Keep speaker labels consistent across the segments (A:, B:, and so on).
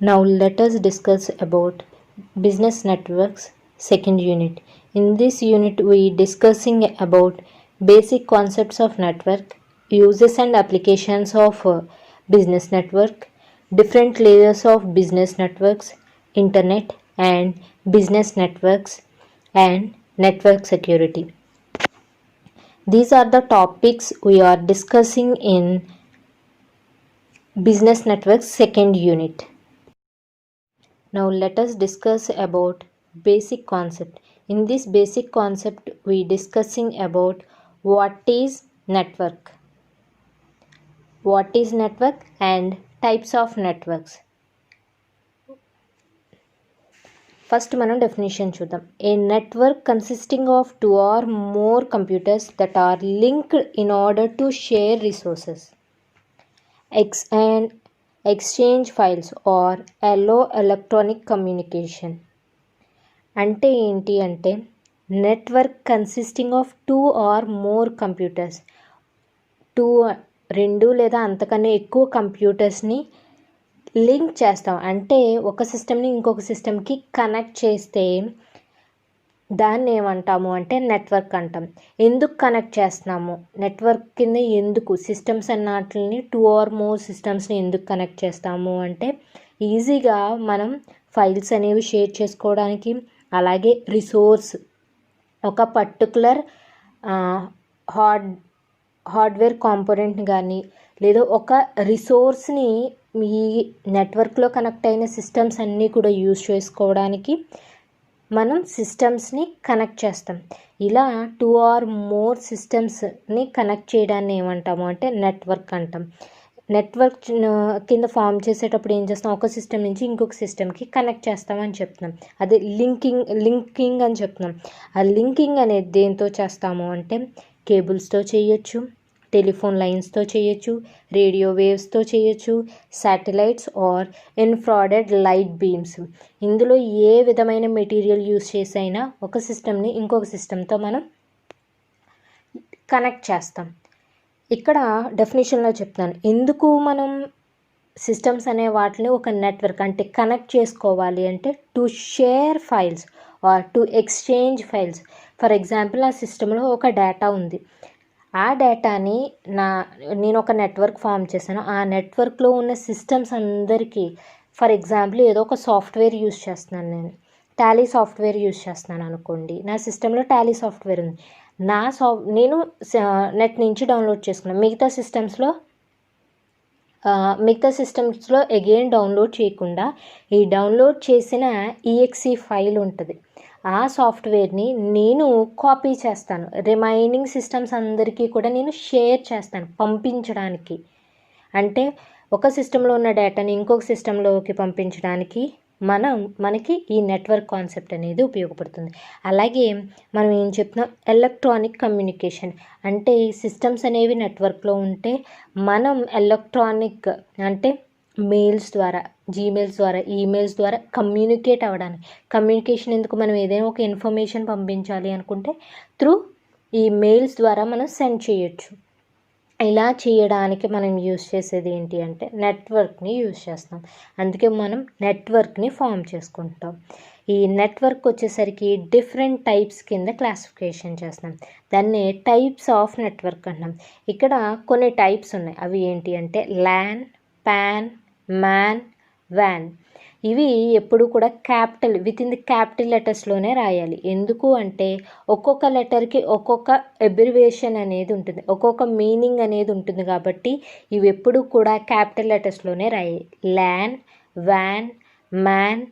A: Now let us discuss about business networks second unit. In this unit we discussing about basic concepts of network, uses and applications of business network, different layers of business networks, internet and business networks and network security. These are the topics we are discussing in business networks second unit. Now let us discuss about basic concept. In this basic concept we discussing about what is network and types of networks. First మనం definition చూద్దాం. A network consisting of 2 or more computers that are linked in order to share resources and exchange files or allow electronic communication. అంటే ఏంటి అంటే network consisting of 2 or more computers, రెండు లేదా అంతకన్నా ఎక్కువ కంప్యూటర్స్ని link చేస్తాం. అంటే ఒక సిస్టమ్ని ఇంకొక సిస్టమ్కి కనెక్ట్ చేస్తే దాన్ని ఏమంటాము అంటే నెట్వర్క్ అంటాం. ఎందుకు కనెక్ట్ చేస్తున్నాము నెట్వర్క్ కింద, ఎందుకు సిస్టమ్స్ అన్నట్లని 2 or more సిస్టమ్స్ని ఎందుకు కనెక్ట్ చేస్తాము అంటే ఈజీగా మనం ఫైల్స్ అనేవి షేర్ చేసుకోవడానికి, అలాగే రిసోర్స్ ఒక పర్టికులర్ హార్డ్వేర్ కాంపోనెంట్ కానీ లేదా ఒక రిసోర్స్ని ఈ నెట్వర్క్లో కనెక్ట్ అయిన సిస్టమ్స్ అన్నీ కూడా యూజ్ చేసుకోవడానికి మనం సిస్టమ్స్ని కనెక్ట్ చేస్తాం. ఇలా 2 or more సిస్టమ్స్ని కనెక్ట్ చేయడాన్ని ఏమంటాము అంటే నెట్వర్క్ అంటాం. నెట్వర్క్ కింద ఫామ్ చేసేటప్పుడు ఏం చేస్తాం, ఒక సిస్టమ్ నుంచి ఇంకొక సిస్టమ్కి కనెక్ట్ చేస్తామని చెప్తున్నాం. అదే లింకింగ్ అని చెప్తున్నాం. ఆ లింకింగ్ అనేది దేంతో చేస్తాము అంటే కేబుల్స్తో చేయొచ్చు, టెలిఫోన్ లైన్స్తో చేయొచ్చు, రేడియో వేవ్స్తో చేయొచ్చు, satellites or infrared light beams. ఇందులో ఏ విధమైన మెటీరియల్ యూస్ చేసి అయినా ఒక సిస్టమ్ని ఇంకొక సిస్టమ్తో మనం కనెక్ట్ చేస్తాం. ఇక్కడ డెఫినేషన్లో చెప్తాను ఎందుకు మనం సిస్టమ్స్ అనే వాటిని ఒక నెట్వర్క్ అంటే కనెక్ట్ చేసుకోవాలి అంటే to share files or to exchange files. For example ఆ సిస్టంలో ఒక డేటా ఉంది, ఆ డేటాని నేను ఒక నెట్వర్క్ ఫామ్ చేశాను. ఆ నెట్వర్క్లో ఉన్న సిస్టమ్స్ అందరికీ, ఫర్ ఎగ్జాంపుల్ ఏదో ఒక సాఫ్ట్వేర్ యూస్ చేస్తున్నాను, నేను టాలీ సాఫ్ట్వేర్ యూస్ చేస్తున్నాను అనుకోండి. నా సిస్టంలో టాలీ సాఫ్ట్వేర్ ఉంది, నేను నెట్ నుంచి డౌన్లోడ్ చేసుకున్నాను. మిగతా సిస్టమ్స్లో అగైన్ డౌన్లోడ్ చేయకుండా ఈ డౌన్లోడ్ చేసిన ఈఎక్సీ ఫైల్ ఉంటుంది, ఆ సాఫ్ట్వేర్ని నేను కాపీ చేస్తాను. రిమైనింగ్ సిస్టమ్స్ అందరికీ కూడా నేను షేర్ చేస్తాను పంపించడానికి. అంటే ఒక సిస్టంలో ఉన్న డేటాని ఇంకొక సిస్టంలోకి పంపించడానికి మనకి ఈ నెట్వర్క్ కాన్సెప్ట్ అనేది ఉపయోగపడుతుంది. అలాగే మనం ఏం చెప్తున్నాం, ఎలక్ట్రానిక్ కమ్యూనికేషన్ అంటే సిస్టమ్స్ అనేవి నెట్వర్క్లో ఉంటే మనం ఎలక్ట్రానిక్ అంటే మెయిల్స్ ద్వారా, జీమెయిల్స్ ద్వారా, ఈమెయిల్స్ ద్వారా కమ్యూనికేట్ అవ్వడానికి. కమ్యూనికేషన్ ఎందుకు, మనం ఏదైనా ఒక ఇన్ఫర్మేషన్ పంపించాలి అనుకుంటే త్రూ ఈ మెయిల్స్ ద్వారా మనం సెండ్ చేయొచ్చు. ఇలా చేయడానికి మనం యూజ్ చేసేది ఏంటి అంటే నెట్వర్క్ని యూజ్ చేస్తాం. అందుకే మనం నెట్వర్క్ని ఫామ్ చేసుకుంటాం. ఈ నెట్వర్క్ వచ్చేసరికి డిఫరెంట్ టైప్స్ కింద క్లాసిఫికేషన్ చేస్తాం. దాన్ని టైప్స్ ఆఫ్ నెట్వర్క్ అంటాం. ఇక్కడ కొన్ని టైప్స్ ఉన్నాయి. అవి ఏంటి అంటే ల్యాన్, పాన్, మ్యాన్, వ్యాన్. ఇవి ఎప్పుడు కూడా క్యాపిటల్ లెటర్స్లోనే రాయాలి. ఎందుకు అంటే ఒక్కొక్క లెటర్కి ఒక్కొక్క అబ్రివేషన్ అనేది ఉంటుంది, ఒక్కొక్క మీనింగ్ అనేది ఉంటుంది. కాబట్టి ఇవి ఎప్పుడు కూడా క్యాపిటల్ లెటర్స్లోనే రాయాలి. ల్యాన్, వ్యాన్, MAN,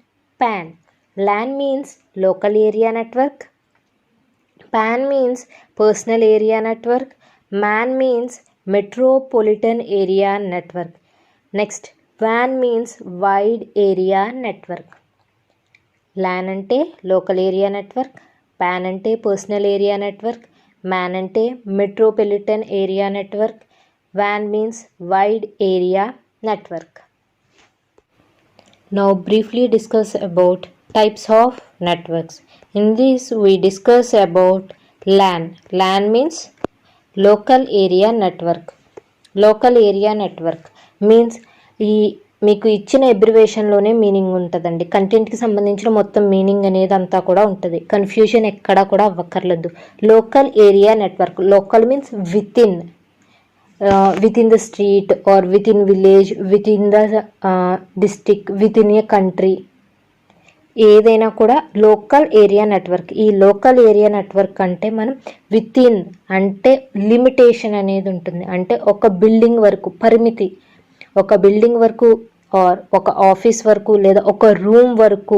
A: PAN. LAN means local area network, PAN means personal area network, MAN means metropolitan area network. Next WAN means wide area network. LAN అంటే లోకల్ ఏరియా నెట్వర్క్, PAN అంటే పర్సనల్ ఏరియా నెట్వర్క్, MAN అంటే metropolitan area network, WAN means wide area network. Now briefly discuss about types of networks. In this we discuss about LAN. LAN means local area network. Local area network means ఈ మీకు ఇచ్చిన ఎబ్రివేషన్లోనే meaning ఉంటుందండి. కంటెంట్కి సంబంధించిన మొత్తం meaning అనేది అంతా కూడా ఉంటుంది. కన్ఫ్యూజన్ ఎక్కడా కూడా అవ్వక్కర్లేదు. Local area network. Local means within the street or within village, within the district, within a country, ఏదైనా కూడా లోకల్ ఏరియా నెట్వర్క్. ఈ లోకల్ ఏరియా నెట్వర్క్ అంటే మనం విత్ ఇన్ అంటే లిమిటేషన్ అనేది ఉంటుంది. అంటే ఒక బిల్డింగ్ వరకు పరిమితి, ఒక బిల్డింగ్ వరకు ఆర్ ఒక ఆఫీస్ వరకు లేదా ఒక రూమ్ వరకు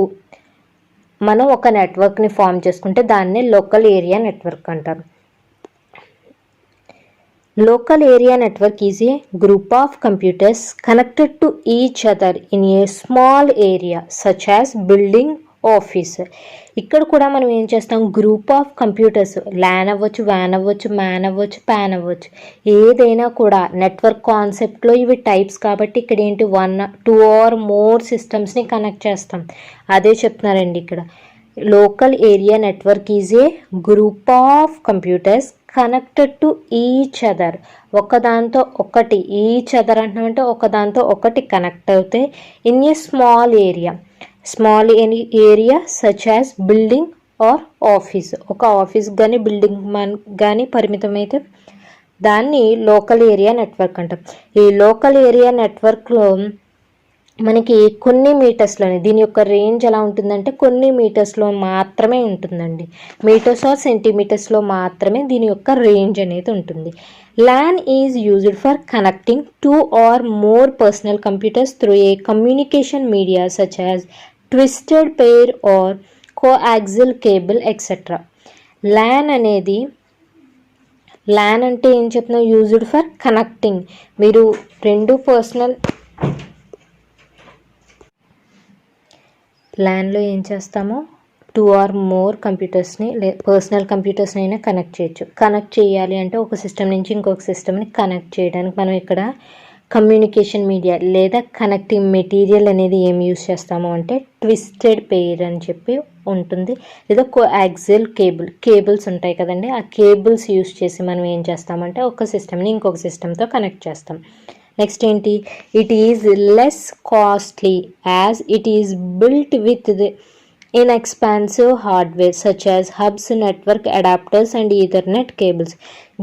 A: మనం ఒక నెట్వర్క్ని ఫామ్ చేసుకుంటే దాన్నే లోకల్ ఏరియా నెట్వర్క్ అంటారు. Local area network is a group of computers connected to each other in a small area such as building, office. ఇక్కడ కూడా మనం ఏం చేస్తాం, గ్రూప్ ఆఫ్ కంప్యూటర్స్, ల్యాన్ అవ్వచ్చు, వ్యాన్ అవ్వచ్చు, మ్యాన్ అవ్వచ్చు, ప్యాన్ అవ్వచ్చు, ఏదైనా కూడా నెట్వర్క్ కాన్సెప్ట్లో ఇవి టైప్స్ కాబట్టి ఇక్కడ ఏంటి 1, 2 ఆర్ మోర్ సిస్టమ్స్ని కనెక్ట్ చేస్తాం. అదే చెప్తున్నారండి ఇక్కడ. Local area network is a group of computers connected to each other. ఒకదాంతో ఒకటి, ఈచ్ అదర్ అంటున్నామంటే ఒకదాంతో ఒకటి కనెక్ట్ అవుతే in a small area such as building or office. ఒక ఆఫీస్ కానీ బిల్డింగ్ కానీ పరిమితమైతే దాన్ని లోకల్ ఏరియా నెట్వర్క్ అంటాం. ఈ లోకల్ ఏరియా నెట్వర్క్లో మనకి కొన్ని మీటర్స్లోనే, దీని యొక్క రేంజ్ ఎలా ఉంటుందంటే కొన్ని మీటర్స్లో మాత్రమే ఉంటుందండి. మీటర్స్ ఆర్ సెంటీమీటర్స్లో మాత్రమే దీని యొక్క రేంజ్ అనేది ఉంటుంది. LAN is used for connecting 2 or more personal computers through a communication media such as twisted pair or coaxial cable etcetera. LAN అంటే ఏం చెప్తున్నాం, యూజ్డ్ ఫర్ కనెక్టింగ్. మీరు 2 పర్సనల్ ల్యాన్లో ఏం చేస్తామో 2 ఆర్ మోర్ కంప్యూటర్స్ని పర్సనల్ కంప్యూటర్స్ని అయినా కనెక్ట్ చేయొచ్చు. కనెక్ట్ చేయాలి అంటే ఒక సిస్టమ్ నుంచి ఇంకొక సిస్టమ్ని కనెక్ట్ చేయడానికి మనం ఇక్కడ కమ్యూనికేషన్ మీడియా లేదా కనెక్టింగ్ మెటీరియల్ అనేది ఏం యూస్ చేస్తాము అంటే ట్విస్టెడ్ పెయిర్ అని చెప్పి ఉంటుంది, లేదా కోయాక్సిల్ కేబుల్స్ ఉంటాయి కదండి. ఆ కేబుల్స్ యూస్ చేసి మనం ఏం చేస్తామంటే ఒక సిస్టమ్ని ఇంకొక సిస్టమ్తో కనెక్ట్ చేస్తాం. నెక్స్ట్ ఏంటి, it is less costly as it is built with inexpensive hardware such as hubs, network adapters and ethernet cables.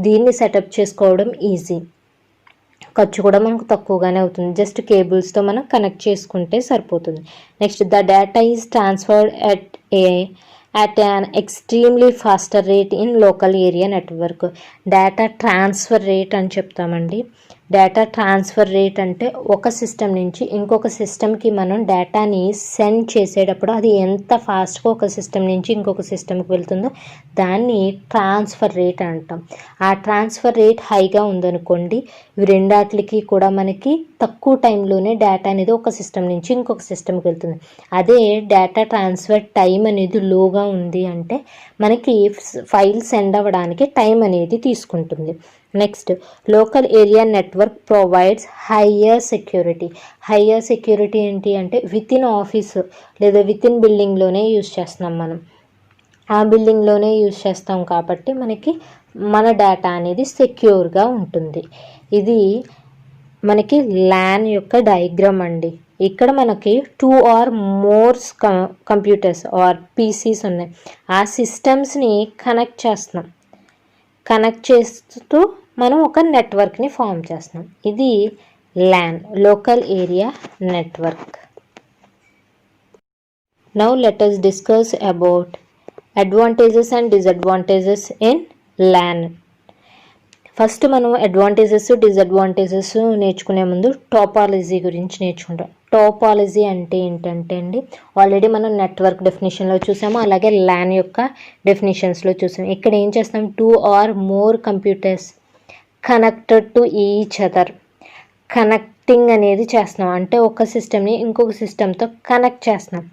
A: దీన్ని సెటప్ చేసుకోవడం ఈజీ, ఖర్చు కూడా మనకు తక్కువగానే అవుతుంది. జస్ట్ కేబుల్స్తో మనం కనెక్ట్ చేసుకుంటే సరిపోతుంది. Next, the data is transferred at an extremely faster rate in local area network. Data transfer rate అని చెప్తామండి. డేటా ట్రాన్స్ఫర్ రేట్ అంటే ఒక సిస్టమ్ నుంచి ఇంకొక సిస్టమ్కి మనం డేటాని సెండ్ చేసేటప్పుడు అది ఎంత ఫాస్ట్గా ఒక సిస్టమ్ నుంచి ఇంకొక సిస్టమ్కి వెళ్తుందో దాన్ని ట్రాన్స్ఫర్ రేట్ అంటాం. ఆ ట్రాన్స్ఫర్ రేట్ హైగా ఉందనుకోండి, ఇవి రెండాట్లకి కూడా మనకి తక్కువ టైంలోనే డేటా అనేది ఒక సిస్టమ్ నుంచి ఇంకొక సిస్టమ్కి వెళ్తుంది. అదే డేటా ట్రాన్స్ఫర్ టైం అనేది లోగా ఉంది అంటే మనకి ఫైల్ సెండ్ అవ్వడానికి టైం అనేది తీసుకుంటుంది. Next, local area network provides higher security. Higher security ఏంటి అంటే విత్ ఇన్ ఆఫీస్ లేదా విత్ ఇన్ బిల్డింగ్లోనే యూజ్ చేస్తున్నాం మనం, ఆ బిల్డింగ్లోనే యూజ్ చేస్తాం కాబట్టి మనకి మన డేటా అనేది సెక్యూర్గా ఉంటుంది. ఇది మనకి ల్యాన్ యొక్క డయాగ్రామ్ అండి. ఇక్కడ మనకి 2 or more computers or PCs ఉన్నాయి. ఆ సిస్టమ్స్ని కనెక్ట్ చేస్తున్నాం. కనెక్ట్ చేస్తూ మనం ఒక నెట్వర్క్ని ఫామ్ చేస్తున్నాం. ఇది LAN, local area network. Now let us discuss about advantages and disadvantages in LAN. First మనం అడ్వాంటేజెస్ డిసడ్వాంటేజెస్ నేర్చుకునే ముందు టోపాలజీ గురించి నేర్చుకుంటాం. టోపాలజీ అంటే ఏంటంటే అండి, ఆల్రెడీ మనం నెట్వర్క్ డెఫినేషన్లో చూసాము, అలాగే ల్యాన్ యొక్క డెఫినేషన్స్లో చూసాము. ఇక్కడ ఏం చేస్తాం, 2 or more computers connected to each other. Connecting అనేది చేస్తున్నాం అంటే ఒక సిస్టమ్ని ఇంకొక సిస్టమ్తో కనెక్ట్ చేస్తున్నాం.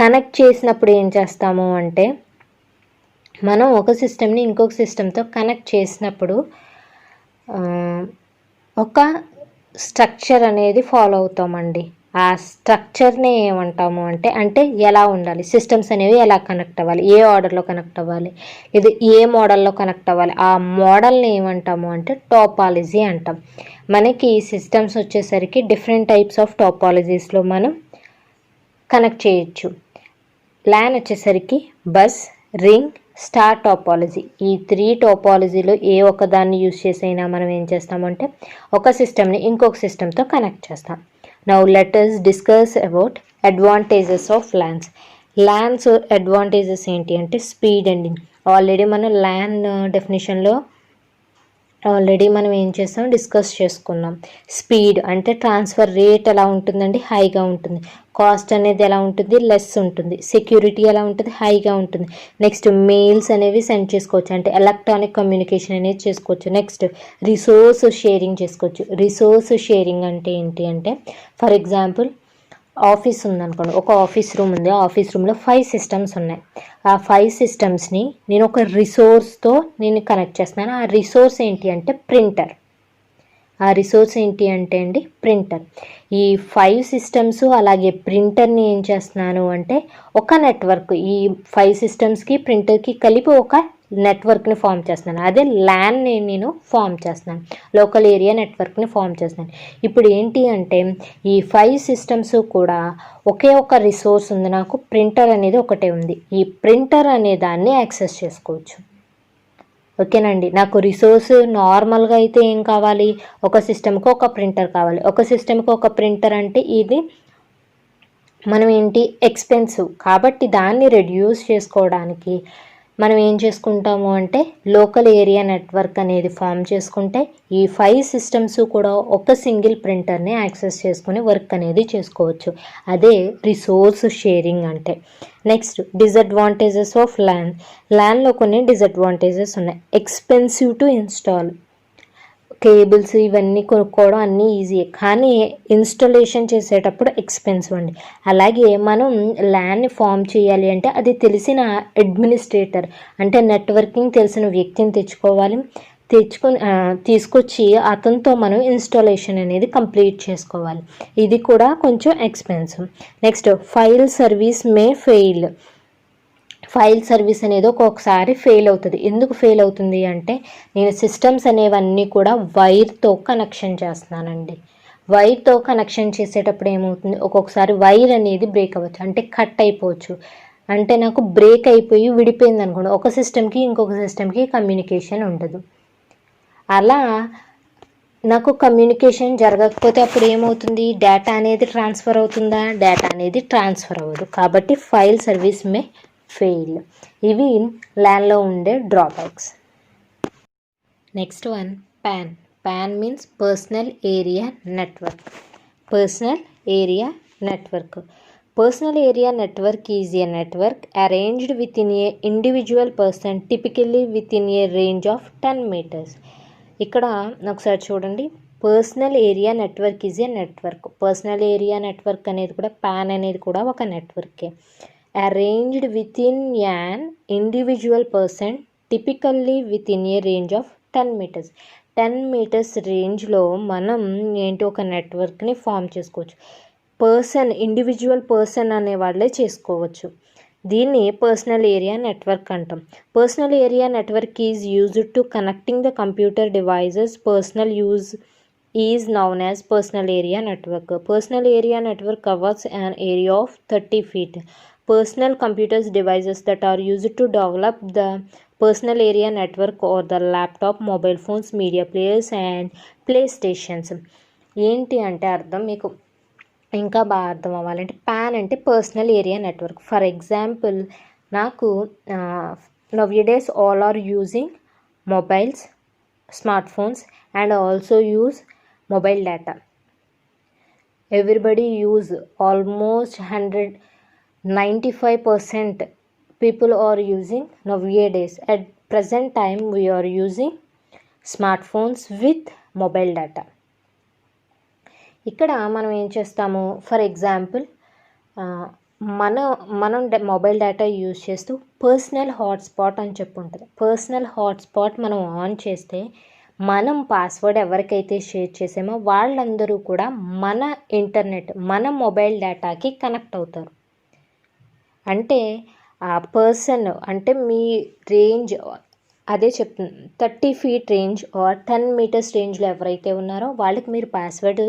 A: కనెక్ట్ చేసినప్పుడు ఏం చేస్తాము అంటే మనం ఒక సిస్టమ్ని ఇంకొక సిస్టమ్తో కనెక్ట్ చేసినప్పుడు ఒక స్ట్రక్చర్ అనేది ఫాలో అవుతామండి. ఆ స్ట్రక్చర్ని ఏమంటాము అంటే ఎలా ఉండాలి, సిస్టమ్స్ అనేవి ఎలా కనెక్ట్ అవ్వాలి, ఏ ఆర్డర్లో కనెక్ట్ అవ్వాలి, ఇది ఏ మోడల్లో కనెక్ట్ అవ్వాలి, ఆ మోడల్ని ఏమంటాము అంటే టోపాలజీ అంటాం. మనకి సిస్టమ్స్ వచ్చేసరికి డిఫరెంట్ టైప్స్ ఆఫ్ టోపాలజీస్లో మనం కనెక్ట్ చేయొచ్చు. LAN వచ్చేసరికి బస్, రింగ్, స్టార్ టోపాలజీ. ఈ 3 టోపాలజీలో ఏ ఒక్కదాన్ని యూజ్ చేసైనా మనం ఏం చేస్తామంటే ఒక సిస్టమ్ని ఇంకొక సిస్టమ్తో కనెక్ట్ చేస్తాం. Now let us discuss about advantages of LANs. LANs advantages ఏంటి అంటే స్పీడ్ అండి. ఆల్రెడీ మనం LAN డెఫినేషన్లో మనం ఏం చేస్తాం, డిస్కస్ చేసుకున్నాం. స్పీడ్ అంటే ట్రాన్స్ఫర్ రేట్ ఎలా ఉంటుందండి, హైగా ఉంటుంది. కాస్ట్ అనేది ఎలా ఉంటుంది, లెస్ ఉంటుంది. సెక్యూరిటీ ఎలా ఉంటుంది, హైగా ఉంటుంది. నెక్స్ట్ మెయిల్స్ అనేవి సెండ్ చేసుకోవచ్చు, అంటే ఎలక్ట్రానిక్ కమ్యూనికేషన్ అనేది చేసుకోవచ్చు. నెక్స్ట్ రిసోర్స్ షేరింగ్ చేసుకోవచ్చు. రిసోర్స్ షేరింగ్ అంటే ఏంటి అంటే ఫర్ ఎగ్జాంపుల్ ఆఫీస్ ఉందనుకోండి, ఒక ఆఫీస్ రూమ్ ఉంది. ఆ ఆఫీస్ రూమ్లో 5 సిస్టమ్స్ ఉన్నాయి. ఆ 5 సిస్టమ్స్ని నేను ఒక రిసోర్స్తో నేను కనెక్ట్ చేస్తున్నాను. ఆ రిసోర్స్ ఏంటి అంటే ప్రింటర్. ఆ రిసోర్స్ ఏంటి అంటే అండి ప్రింటర్. ఈ 5 సిస్టమ్స్ అలాగే ప్రింటర్ని ఏం చేస్తున్నాను అంటే ఒక నెట్వర్క్, ఈ 5 సిస్టమ్స్కి ప్రింటర్కి కలిపి ఒక నెట్వర్క్ని ఫామ్ చేస్తున్నాను. అదే ల్యాన్ని నేను ఫామ్ చేస్తున్నాను, లోకల్ ఏరియా నెట్వర్క్ని ఫామ్ చేస్తున్నాను. ఇప్పుడు ఏంటి అంటే ఈ 5 సిస్టమ్స్ కూడా ఒకే ఒక రిసోర్స్ ఉంది, నాకు ప్రింటర్ అనేది ఒకటే ఉంది. ఈ ప్రింటర్ అనే దాన్ని యాక్సెస్ చేసుకోవచ్చు. ఓకేనండి. నాకు రిసోర్స్ నార్మల్గా అయితే ఏం కావాలి, ఒక సిస్టమ్కి ఒక ప్రింటర్ కావాలి. ఒక సిస్టమ్కి ఒక ప్రింటర్ అంటే ఇది మనం ఏంటి ఎక్స్పెన్సివ్, కాబట్టి దాన్ని రెడ్యూస్ చేసుకోవడానికి మనం ఏం చేసుకుంటాము అంటే లోకల్ ఏరియా నెట్వర్క్ అనేది ఫామ్ చేసుకుంటే ఈ 5 సిస్టమ్స్ కూడా ఒక సింగిల్ ప్రింటర్ని యాక్సెస్ చేసుకుని వర్క్ అనేది చేసుకోవచ్చు. అదే రిసోర్స్ షేరింగ్ అంటే. నెక్స్ట్ డిసడ్వాంటేజెస్ ఆఫ్ ల్యాన్లో కొన్ని డిసడ్వాంటేజెస్ ఉన్నాయి. ఎక్స్పెన్సివ్ టు ఇన్స్టాల్, కేబుల్స్ ఇవన్నీ కొనుక్కోవడం అన్నీ ఈజీయే, కానీ ఇన్స్టాలేషన్ చేసేటప్పుడు ఎక్స్పెన్సివ్ అండి. అలాగే మనం ల్యాన్ని ఫామ్ చేయాలి అంటే అది తెలిసిన అడ్మినిస్ట్రేటర్ అంటే నెట్వర్కింగ్ తెలిసిన వ్యక్తిని తీసుకొచ్చి అతనితో మనం ఇన్స్టాలేషన్ అనేది కంప్లీట్ చేసుకోవాలి. ఇది కూడా కొంచెం expensive. Next file service may fail. File service అనేది ఒక్కొక్కసారి ఫెయిల్ అవుతుంది. ఎందుకు ఫెయిల్ అవుతుంది అంటే నేను సిస్టమ్స్ అనేవన్నీ కూడా వైర్తో కనెక్షన్ చేస్తున్నానండి. వైర్తో కనెక్షన్ చేసేటప్పుడు ఏమవుతుంది, ఒక్కొక్కసారి వైర్ అనేది బ్రేక్ అవ్వచ్చు, అంటే కట్ అయిపోవచ్చు. అంటే నాకు బ్రేక్ అయిపోయి విడిపోయింది అనుకోండి, ఒక సిస్టమ్కి ఇంకొక సిస్టమ్కి కమ్యూనికేషన్ ఉండదు. అలా నాకు కమ్యూనికేషన్ జరగకపోతే అప్పుడు ఏమవుతుంది, డేటా అనేది ట్రాన్స్ఫర్ అవుతుందా, డేటా అనేది ట్రాన్స్ఫర్ అవ్వదు. కాబట్టి ఫైల్ సర్వీస్ మే ఫెయిల్. ఇవి ల్యాన్లో ఉండే drawbacks. Next one PAN. PAN means personal area network. Personal area network. Personal area network is a network arranged within a individual person, typically within a range of 10 meters. ఇక్కడ ఒకసారి చూడండి, personal area network is A network. Personal area network అనేది కూడా PAN అనేది కూడా ఒక నెట్వర్కే. arranged within an individual person, typically within a range of 10 meters. 10 meters రేంజ్లో మనం ఏంటి ఒక నెట్వర్క్ని ఫామ్ చేసుకోవచ్చు. ఇండివిజువల్ పర్సన్ అనే వాళ్ళే చేసుకోవచ్చు. దీన్ని పర్సనల్ ఏరియా నెట్వర్క్ అంటాం. Personal area network is used to connecting the computer devices. Personal use is noun as personal area network. Personal area network covers an area of 30 feet. Personal computers devices that are used to develop the personal area network or the laptop, mobile phones, media players and playstations. ఏంటి అంటే అర్థం మీకు ఇంకా బాగా అర్థం అవ్వాలంటే PAN అంటే personal area network. For example నాకు nowadays all are using mobiles, smart phones and also use mobile data. Everybody use almost 95% people are using nowadays. At present time we are using smartphones with mobile data. ఇక్కడ మనం ఏం చేస్తాము, for example మనం mobile data use చేస్తూ personal hotspot అని చెప్పి ఉంటుంది. Personal hotspot మనం ఆన్ చేస్తే మనం పాస్వర్డ్ ఎవరికైతే షేర్ చేసామో వాళ్ళందరూ కూడా మన ఇంటర్నెట్, మన మొబైల్ డేటాకి కనెక్ట్ అవుతారు. అంటే ఆ పర్సన్, అంటే మీ రేంజ్ అదే చెప్తుంది, 30 feet రేంజ్ ఆర్ 10 meters రేంజ్లో ఎవరైతే ఉన్నారో వాళ్ళకి మీరు పాస్వర్డ్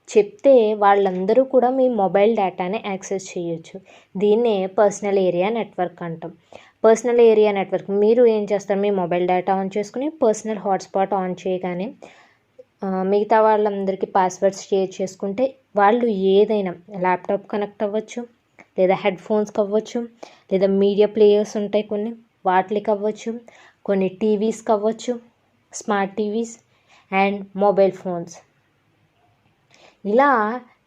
A: చెప్తే వాళ్ళందరూ కూడా మీ మొబైల్ డేటాని యాక్సెస్ చేయొచ్చు. దీన్నే పర్సనల్ ఏరియా నెట్వర్క్ అంటాం. పర్సనల్ ఏరియా నెట్వర్క్ మీరు ఏం చేస్తారు, మీ మొబైల్ డేటా ఆన్ చేసుకుని పర్సనల్ హాట్స్పాట్ ఆన్ చేయగానే మిగతా వాళ్ళందరికీ పాస్వర్డ్స్ షేర్ చేసుకుంటే వాళ్ళు ఏదైనా ల్యాప్టాప్ కనెక్ట్ అవ్వచ్చు, లేదా హెడ్ ఫోన్స్కి అవ్వచ్చు, లేదా మీడియా ప్లేయర్స్ ఉంటాయి కొన్ని, వాటికి అవ్వచ్చు, కొన్ని టీవీస్కి అవ్వచ్చు, smart TVs and mobile phones, ఇలా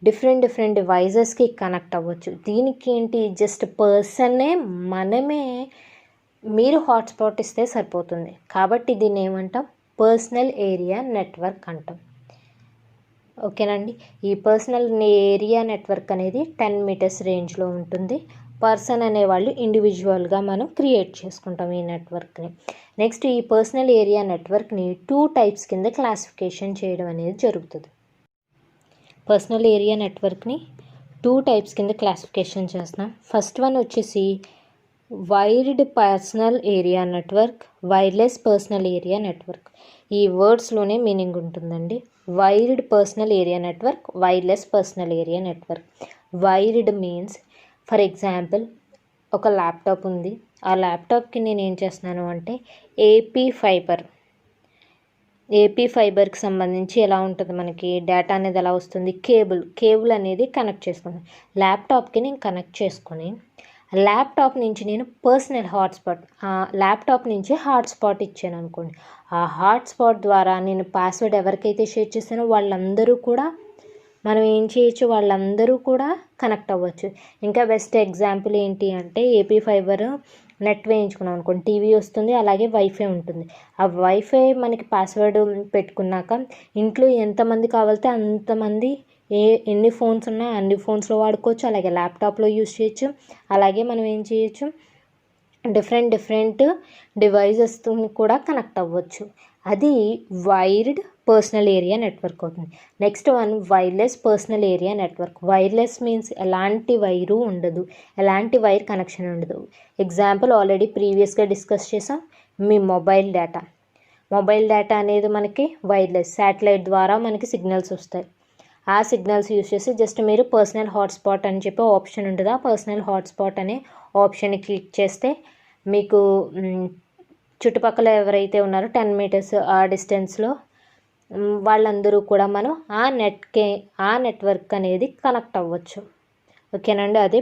A: డిఫరెంట్ డివైజెస్కి కనెక్ట్ అవ్వచ్చు. దీనికి ఏంటి, జస్ట్ పర్సన్నే మనమే మీరు హాట్స్పాట్ ఇస్తే సరిపోతుంది. కాబట్టి దీన్ని ఏమంటాం, పర్సనల్ ఏరియా నెట్వర్క్ అంటాం. ఓకేనండి. ఈ పర్సనల్ ఏరియా నెట్వర్క్ అనేది 10 meters రేంజ్లో ఉంటుంది. పర్సన్ అనేవాళ్ళు ఇండివిజువల్గా మనం క్రియేట్ చేసుకుంటాం ఈ నెట్వర్క్ని. నెక్స్ట్ ఈ పర్సనల్ ఏరియా నెట్వర్క్ని 2 types కింద క్లాసిఫికేషన్ చేయడం అనేది జరుగుతుంది. పర్సనల్ ఏరియా నెట్వర్క్ని 2 types కింద క్లాసిఫికేషన్ చేస్తున్నాం. ఫస్ట్ వన్ వచ్చేసి wired personal area network, wireless personal area network. ఈ వర్డ్స్లోనే మీనింగ్ ఉంటుందండి. Wired personal area network, wireless personal area network. Wired means, for example ఒక ల్యాప్టాప్ ఉంది, ఆ ల్యాప్టాప్కి నేను ఏం చేస్తున్నాను అంటే ఏపీ ఫైబర్కి సంబంధించి ఎలా ఉంటుంది, మనకి డేటా అనేది ఎలా వస్తుంది, కేబుల్ అనేది కనెక్ట్ చేసుకున్నాను. ల్యాప్టాప్కి నేను కనెక్ట్ చేసుకొని ల్యాప్టాప్ నుంచి నేను పర్సనల్ హాట్స్పాట్, ల్యాప్టాప్ నుంచి హాట్స్పాట్ ఇచ్చాను అనుకోండి. ఆ హాట్స్పాట్ ద్వారా నేను పాస్వర్డ్ ఎవరికైతే షేర్ చేశానో వాళ్ళందరూ కూడా మనం ఏం చేయొచ్చు, వాళ్ళందరూ కూడా కనెక్ట్ అవ్వచ్చు. ఇంకా బెస్ట్ ఎగ్జాంపుల్ ఏంటి అంటే ఏపీ ఫైబర్ నెట్ వేయించుకున్నాం అనుకోండి, టీవీ వస్తుంది, అలాగే వైఫై ఉంటుంది. ఆ వైఫై మనకి పాస్వర్డ్ పెట్టుకున్నాక ఇంట్లో ఎంతమంది కావాలితే అంతమంది ఎన్ని ఫోన్స్ ఉన్నా అన్ని ఫోన్స్లో వాడుకోవచ్చు, అలాగే ల్యాప్టాప్లో యూజ్ చేయొచ్చు. అలాగే మనం ఏం చేయొచ్చు, డిఫరెంట్ డివైజెస్తో కూడా కనెక్ట్ అవ్వచ్చు. అది వైర్డ్ పర్సనల్ ఏరియా నెట్వర్క్ అవుతుంది. Next one wireless personal area network. Wireless means ఎలాంటి వైరు ఉండదు, ఎలాంటి వైర్ కనెక్షన్ ఉండదు. ఎగ్జాంపుల్ ఆల్రెడీ ప్రీవియస్గా డిస్కస్ చేసాం, మీ మొబైల్ డేటా అనేది మనకి వైర్లెస్, శాటిలైట్ ద్వారా మనకి సిగ్నల్స్ వస్తాయి. ఆ సిగ్నల్స్ యూస్ చేసి జస్ట్ మీరు పర్సనల్ హాట్స్పాట్ అని చెప్పి ఆప్షన్ ఉంటుంది. ఆ పర్సనల్ హాట్స్పాట్ అనే ఆప్షన్ని క్లిక్ చేస్తే మీకు చుట్టుపక్కల ఎవరైతే ఉన్నారో 10 meters ఆ డిస్టెన్స్లో వాళ్ళందరూ కూడా మనం ఆ నెట్వర్క్ అనేది కనెక్ట్ అవ్వచ్చు. ఓకేనండి. అదే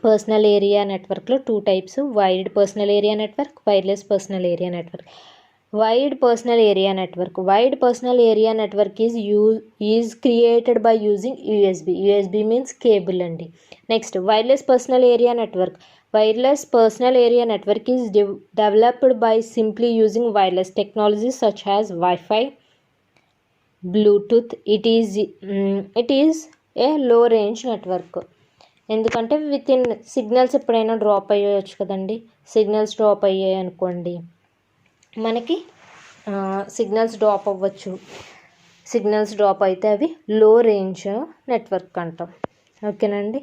A: పర్సనల్ ఏరియా నెట్వర్క్లో 2 types, wired personal area network, wireless personal area network. Wide personal area network. Wide personal area network is created by using USB. USB means cable andi. Next, wireless personal area network. Wireless personal area network is developed by simply using wireless technologies such as Wi-Fi, Bluetooth. It is a low range network. ఎందుకంటే with in signals ఎప్పుడైనా drop అయ్యవచ్చు కదండి. Signals drop అయ్యాయి అనుకోండి, మనకి signals drop అవ్వచ్చు. Signals drop అయితే అవి లో రేంజ్ నెట్వర్క్ అంటాం. ఓకేనండి.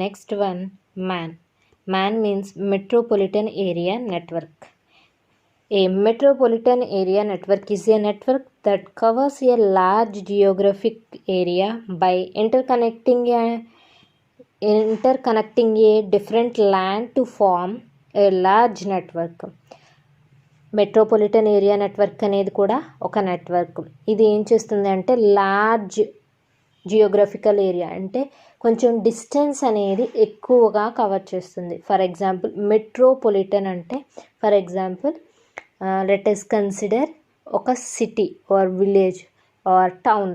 A: Next one man means metropolitan area network. A metropolitan area network is a network that covers a large geographic area by interconnecting a different land to form a large network. Metropolitan area network అనేది కూడా ఒక network. ఇది ఏం చేస్తుంది అంటే large geographical area, అంటే కొంచెం distance అనేది ఎక్కువగా కవర్ చేస్తుంది. ఫర్ ఎగ్జాంపుల్ మెట్రోపాలిటన్ అంటే, for example let us consider ఒక city or village or town,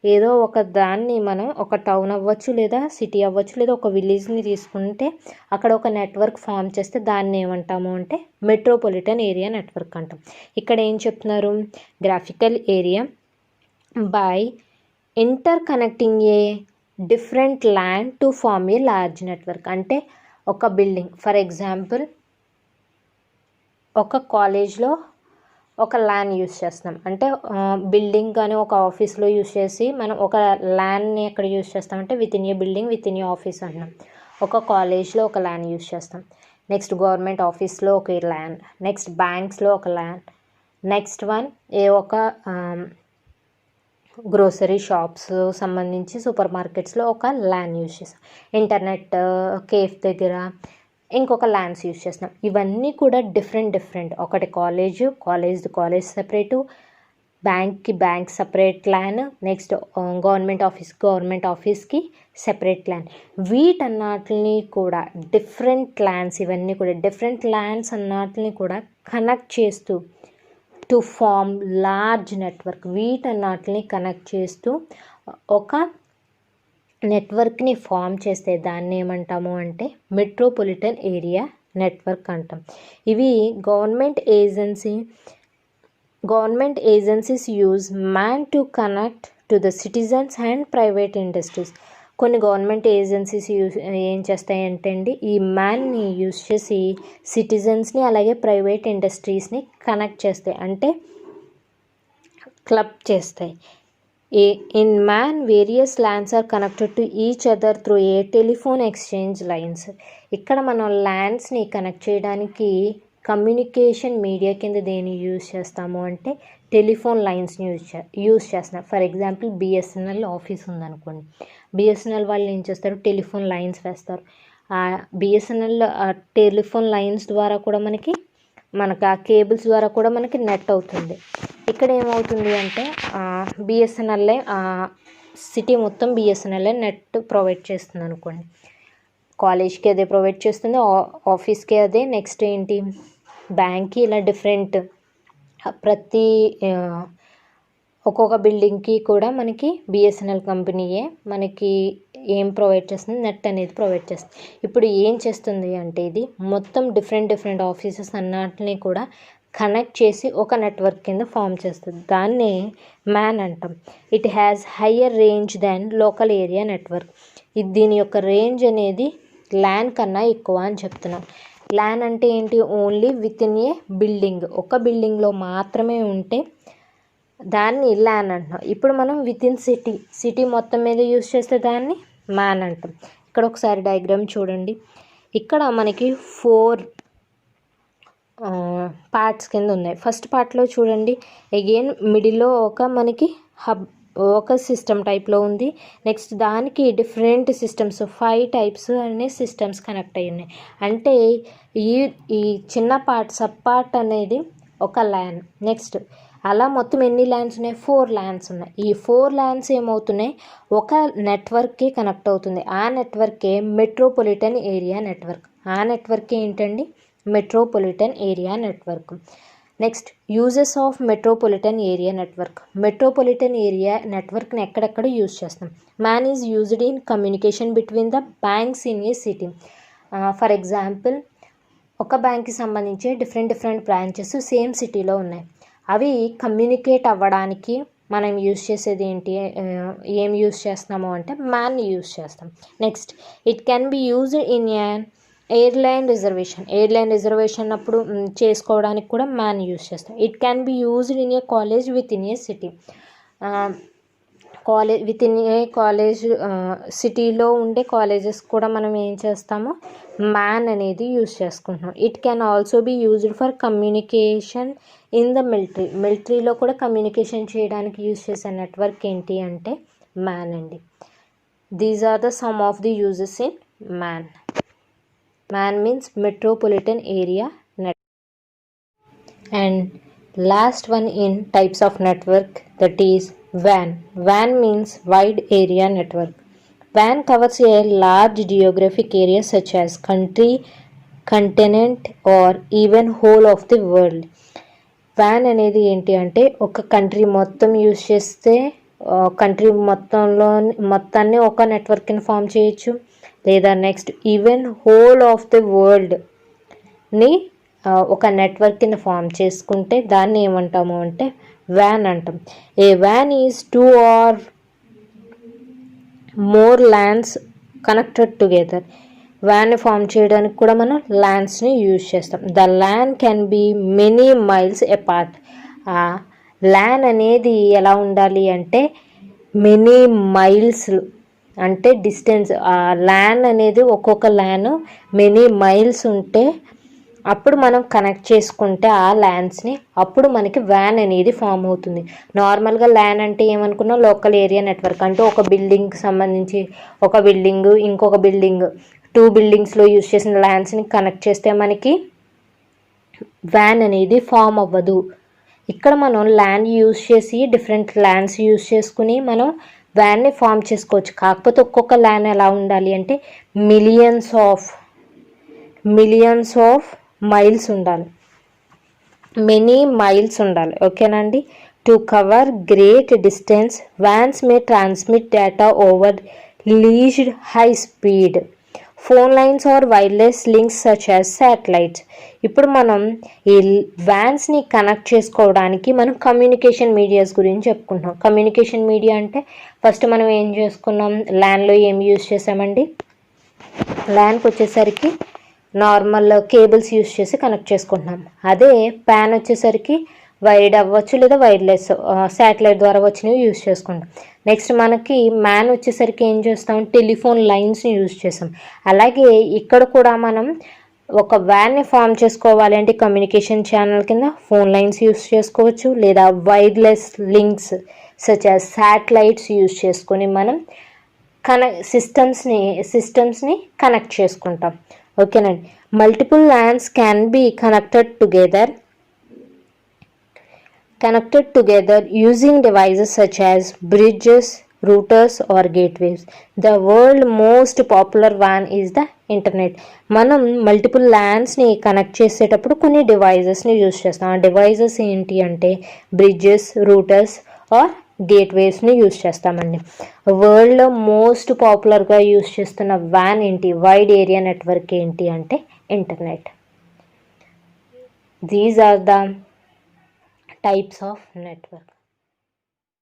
A: ఏదో ఒక దాన్ని మనం ఒక టౌన్ అవ్వచ్చు, లేదా సిటీ అవ్వచ్చు, లేదా ఒక విలేజ్ని తీసుకుంటే అక్కడ ఒక నెట్వర్క్ ఫామ్ చేస్తే దాన్ని ఏమంటాము అంటే మెట్రోపాలిటన్ ఏరియా నెట్వర్క్ అంటాం. ఇక్కడ ఏం చెప్తున్నారు, graphical area by interconnecting a different land to form a large network. అంటే ఒక బిల్డింగ్, ఫర్ ఎగ్జాంపుల్ ఒక కాలేజ్లో ఒక ల్యాన్ యూస్ చేస్తాం, అంటే బిల్డింగ్ కానీ ఒక ఆఫీస్లో యూస్ చేసి మనం ఒక ల్యాన్ని ఎక్కడ యూస్ చేస్తామంటే within a building within a office అంటున్నాం. ఒక కాలేజ్లో ఒక ల్యాన్ యూస్ చేస్తాం. నెక్స్ట్ గవర్నమెంట్ ఆఫీస్లో ఒక ల్యాన్, నెక్స్ట్ బ్యాంక్స్లో ఒక ల్యాన్, నెక్స్ట్ వన్ ఒక గ్రోసరీ షాప్స్ సంబంధించి సూపర్ మార్కెట్స్లో ఒక ల్యాన్ యూస్ చేస్తాం. ఇంటర్నెట్ కేఫ్ దగ్గర ఇంకొక ల్యాన్స్ యూస్ చేస్తాం. ఇవన్నీ కూడా డిఫరెంట్. ఒకటి college separate, bank separate LAN, next government ఆఫీస్కి సెపరేట్ ల్యాన్. వీటన్నిటిని కూడా డిఫరెంట్ ల్యాన్స్, ఇవన్నీ కూడా డిఫరెంట్ ల్యాన్స్ అన్నిటిని కూడా కనెక్ట్ చేస్తూ టు ఫార్మ్ లార్జ్ నెట్వర్క్. వీటన్నిటిని కనెక్ట్ చేస్తూ ఒక నెట్వర్క్ని ఫామ్ చేస్తే దాన్ని ఏమంటాము అంటే మెట్రోపాలిటన్ ఏరియా నెట్వర్క్ అంటాం. ఇవి government agencies use man to connect to the citizens and private industries. కొన్ని గవర్నమెంట్ ఏజెన్సీస్ ఏం చేస్తాయంటే అండి, ఈ మ్యాన్ని యూజ్ చేసి సిటిజన్స్ని అలాగే ప్రైవేట్ ఇండస్ట్రీస్ని కనెక్ట్ చేస్తాయి, అంటే క్లబ్ చేస్తాయి. In man, various lands are connected to each other through a telephone exchange lines. ఇక్కడ మనం ల్యాండ్స్ని కనెక్ట్ చేయడానికి కమ్యూనికేషన్ మీడియా కింద దేన్ని యూజ్ చేస్తాము అంటే టెలిఫోన్ లైన్స్ని యూజ్ చేస్తున్నాం. ఫర్ ఎగ్జాంపుల్ బిఎస్ఎన్ఎల్ ఆఫీస్ ఉందనుకోండి, బిఎస్ఎన్ఎల్ వాళ్ళు ఏం చేస్తారు, టెలిఫోన్ లైన్స్ వేస్తారు. బిఎస్ఎన్ఎల్ టెలిఫోన్ లైన్స్ ద్వారా కూడా మనకు ఆ కేబుల్స్ ద్వారా కూడా మనకి నెట్ అవుతుంది. ఇక్కడ ఏమవుతుంది అంటే బిఎస్ఎన్ఎల్ఏ సిటీ మొత్తం బిఎస్ఎన్ఎల్ఏ నెట్ ప్రొవైడ్ చేస్తుంది అనుకోండి. కాలేజ్కి అదే ప్రొవైడ్ చేస్తుంది, ఆఫీస్కి అదే, నెక్స్ట్ ఏంటి బ్యాంక్కి, ఇలా డిఫరెంట్ ప్రతి ఒక్కొక్క బిల్డింగ్కి కూడా మనకి బిఎస్ఎన్ఎల్ కంపెనీయే మనకి ఏం ప్రొవైడ్ చేస్తుంది, నెట్ అనేది ప్రొవైడ్ చేస్తుంది. ఇప్పుడు ఏం చేస్తుంది అంటే ఇది మొత్తం డిఫరెంట్ ఆఫీసెస్ అన్నిటిని కూడా కనెక్ట్ చేసి ఒక నెట్వర్క్ కింద ఫామ్ చేస్తుంది. దాన్ని మ్యాన్ అంటాం. It has higher range than local area network. దీని యొక్క రేంజ్ అనేది ల్యాన్ కన్నా ఎక్కువ అని చెప్తున్నాం. ల్యాన్ అంటే ఏంటి, only with in a building, ఒక బిల్డింగ్లో మాత్రమే ఉంటే దాన్ని ల్యాన్ అంటున్నాం. ఇప్పుడు మనం విత్ ఇన్ సిటీ మొత్తం మీద యూజ్ చేస్తే దాన్ని మ్యాన్ అంటాం. ఇక్కడ ఒకసారి డయాగ్రామ్ చూడండి. ఇక్కడ మనకి 4 పార్ట్స్ కింద ఉన్నాయి. ఫస్ట్ పార్ట్లో చూడండి, అగైన్ మిడిల్లో మనకి ఒక సిస్టమ్ టైప్లో ఉంది. నెక్స్ట్ దానికి డిఫరెంట్ సిస్టమ్స్ 5 టైప్స్ అనే సిస్టమ్స్ కనెక్ట్ అయ్యి ఉన్నాయి. అంటే ఈ చిన్న సబ్ పార్ట్ అనేది ఒక ల్యాన్. నెక్స్ట్ అలా మొత్తం ఎన్ని ల్యాన్స్ ఉన్నాయి, 4 ల్యాన్స్ ఉన్నాయి. ఈ 4 ల్యాన్స్ ఏమవుతున్నాయి, ఒక నెట్వర్క్కి కనెక్ట్ అవుతుంది. ఆ నెట్వర్కే మెట్రోపాలిటన్ ఏరియా నెట్వర్క్. ఆ నెట్వర్క్ ఏంటండి, metropolitan area network. Next uses of metropolitan area network. Metropolitan area నెట్వర్క్ని ఎక్కడెక్కడ యూజ్ చేస్తాం. MAN is used in communication between the banks in a city. For example, ఒక బ్యాంక్కి సంబంధించి డిఫరెంట్ బ్రాంచెస్ సేమ్ సిటీలో ఉన్నాయి. అవి కమ్యూనికేట్ అవ్వడానికి మనం యూజ్ చేసేది ఏంటి, ఏం యూజ్ చేస్తాము అంటే మ్యాన్ని యూజ్ చేస్తాం. Next it can be used in an airline reservation అప్పుడు చేసుకోవడానికి కూడా మ్యాన్ యూజ్ చేస్తాం. It can be used in a college with in a city. College సిటీలో ఉండే కాలేజెస్ కూడా మనం ఏం చేస్తాము, మ్యాన్ అనేది యూజ్ చేసుకుంటున్నాం. It can also be used for communication in the మిలిటరీలో కూడా కమ్యూనికేషన్ చేయడానికి యూజ్ చేసే నెట్వర్క్ ఏంటి అంటే మ్యాన్ అండి. These are the some of the uses in MAN. MAN means metropolitan area net. And last one in types of network, that is WAN. WAN means wide area network. WAN covers a large geographic area such as country, continent or even whole of the world. WAN అనేది ఏంటి అంటే ఒక country మొత్తం use చేస్తే country మొత్తాన్ని ఒక నెట్వర్క్ని form చేయొచ్చు, లేదా next even whole of the వరల్డ్ని ఒక నెట్వర్క్ కింద ఫామ్ చేసుకుంటే దాన్ని ఏమంటాము అంటే WAN అంటాం. A WAN is 2 or more LANs connected together. వ్యాన్ని ఫామ్ చేయడానికి కూడా మనం ల్యాన్స్ని యూజ్ చేస్తాం. The LAN can be many miles apart. LAN అనేది ఎలా ఉండాలి అంటే మెనీ మైల్స్ అంటే డిస్టెన్స్. ఆ ల్యాన్ అనేది ఒక్కొక్క ల్యాన్ మెనీ మైల్స్ ఉంటే అప్పుడు మనం కనెక్ట్ చేసుకుంటే ఆ ల్యాన్స్ని అప్పుడు మనకి వ్యాన్ అనేది ఫామ్ అవుతుంది. నార్మల్గా ల్యాన్ అంటే ఏమనుకున్నా లోకల్ ఏరియా నెట్వర్క్, అంటే ఒక బిల్డింగ్కి సంబంధించి ఒక బిల్డింగ్ ఇంకొక బిల్డింగ్ 2 బిల్డింగ్స్లో యూజ్ చేసిన ల్యాన్స్ని కనెక్ట్ చేస్తే మనకి వ్యాన్ అనేది ఫామ్ అవ్వదు. ఇక్కడ మనం ల్యాన్ యూజ్ చేసి డిఫరెంట్ ల్యాన్స్ యూజ్ చేసుకుని మనం వ్యాన్ని ఫామ్ చేసుకోవచ్చు. కాకపోతే ఒక్కొక్క ల్యాన్ ఎలా ఉండాలి అంటే మిలియన్స్ ఆఫ్ మైల్స్ ఉండాలి, మెనీ మైల్స్ ఉండాలి. ఓకేనండి. To cover great distance WANs may transmit data over leased high speed phone lines or wireless links such as satellites. ఇప్పుడు మనం ఈ వ్యాన్స్ని కనెక్ట్ చేసుకోవడానికి మనం కమ్యూనికేషన్ మీడియాస్ గురించి చెప్పుకుంటున్నాం. కమ్యూనికేషన్ మీడియా అంటే ఫస్ట్ మనం ఏం చేసుకున్నాం, ల్యాన్లో ఏం యూజ్ చేసామండి, ల్యాన్కి వచ్చేసరికి నార్మల్ కేబుల్స్ యూజ్ చేసి కనెక్ట్ చేసుకుంటున్నాం. అదే ప్యాన్ వచ్చేసరికి వైర్డ్ అవ్వచ్చు లేదా వైర్లెస్ శాటిలైట్ ద్వారా వచ్చినవి యూజ్ చేసుకుంటాం. నెక్స్ట్ మనకి మ్యాన్ వచ్చేసరికి ఏం చేస్తాం, టెలిఫోన్ లైన్స్ని యూజ్ చేస్తాం. అలాగే ఇక్కడ కూడా మనం ఒక వ్యాన్ని ఫామ్ చేసుకోవాలి అంటే కమ్యూనికేషన్ ఛానల్ కింద ఫోన్ లైన్స్ యూజ్ చేసుకోవచ్చు లేదా wireless links such as satellites use చేసుకొని మనం సిస్టమ్స్ని కనెక్ట్ చేసుకుంటాం. ఓకేనండి. Multiple LANs can be connected together using devices such as bridges, routers or gateways. The world most popular వ్యాన్ ఈజ్ ద ఇంటర్నెట్. మనం multiple ల్యాన్స్ని కనెక్ట్ చేసేటప్పుడు కొన్ని డివైజెస్ని యూజ్ చేస్తాం. ఆ డివైజెస్ ఏంటి అంటే బ్రిడ్జెస్, రూటర్స్ ఆర్ గేట్వేస్ని యూజ్ చేస్తామండి. వరల్డ్లో మోస్ట్ పాపులర్గా యూజ్ చేస్తున్న వ్యాన్ ఏంటి, వైడ్ ఏరియా నెట్వర్క్ ఏంటి అంటే internet. These are the types of network.